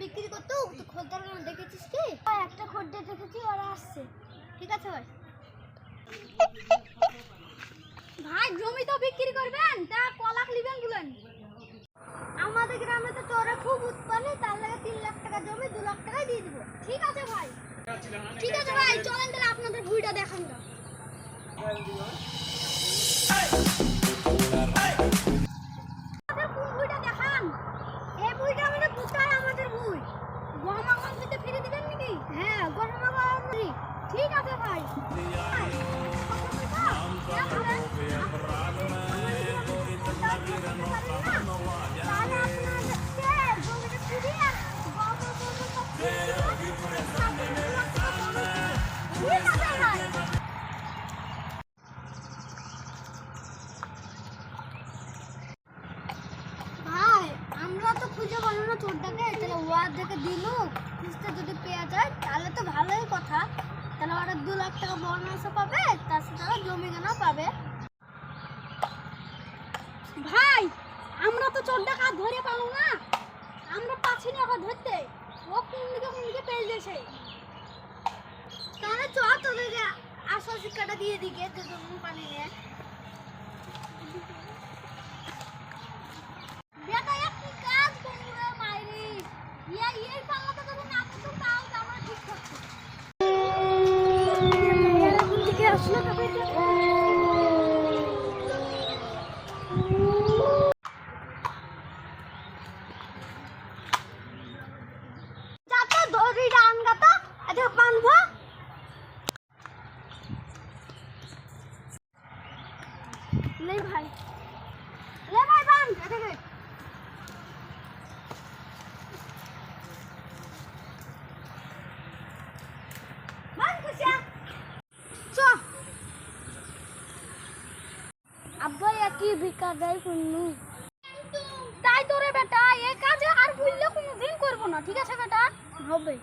বিক্রি করতে খদ্দের দেখেছিস কি? একটা খদ্দের দেখেছি, ওরা আসছে। ঠিক আছে ভাই। ভাই জমি তো বিক্রি করবেন, তা কলাক নেবেন বলেন। আমাদের গ্রামে তো চোরে খুব উৎপাদন, তার লাগে 3 লাখ টাকা জমি 2 লাখ টাকায় দিয়ে দিব। ঠিক আছে ভাই, ঠিক আছে ভাই, চলেন তাহলে আপনাদের ভুঁইটা দেখান না। ঠিক আছে ভাই। ভাই আমরা তো খুঁজে পাবো না চোরটাকে, তাহলে ওয়ার দেখে দিল খুঁজতে যদি পেয়ে যায় তাহলে তো ভালোই কথা। তাহলে ওরা 2 লাখ টাকা বোনাসও পাবে, তার সাথে জমি কেনা পাবে। ভাই আমরা তো চোরটাকে আর ধরে পাবো না, আমরা পাচ্ছি না ওকে ধরতে। ও কোন দিকে পেয়ে গেছে। তাহলে চল তোদেরকে আসল শিক্ষাটা দিয়ে দিকে জমি পানি নিয়ে। বেটা একটু কাজ করবো রে মাইরি, এই পাল্লাটা যদি না করতো তাও আমরা ঠিক করছি। এরকম দিকে আসলো তবে যাতে দড়ি ডান গাতা এটা বানবো। লে ভাই বান এটাকে। আব্বা একই ভিক্ষা দেয় শুনলু তাই তোরে বেটা এই কাজে আর ভুললে কোনোদিন করবো না। ঠিক আছে বেটা, হবে।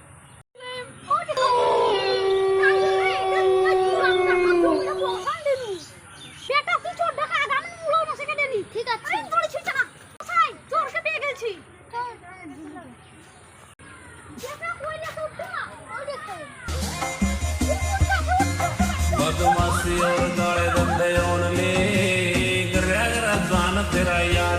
বেটা তুই চোর ঢাকা আগামী মুড়ো না সেকে দেনি। ঠিক আছে তোরে ছিটা না সাই চোরকে পেয়ে গেছি। বেটা কইলে তো না ওই দেখো बदमाशी और गाले धंधे ओनली तेरा यार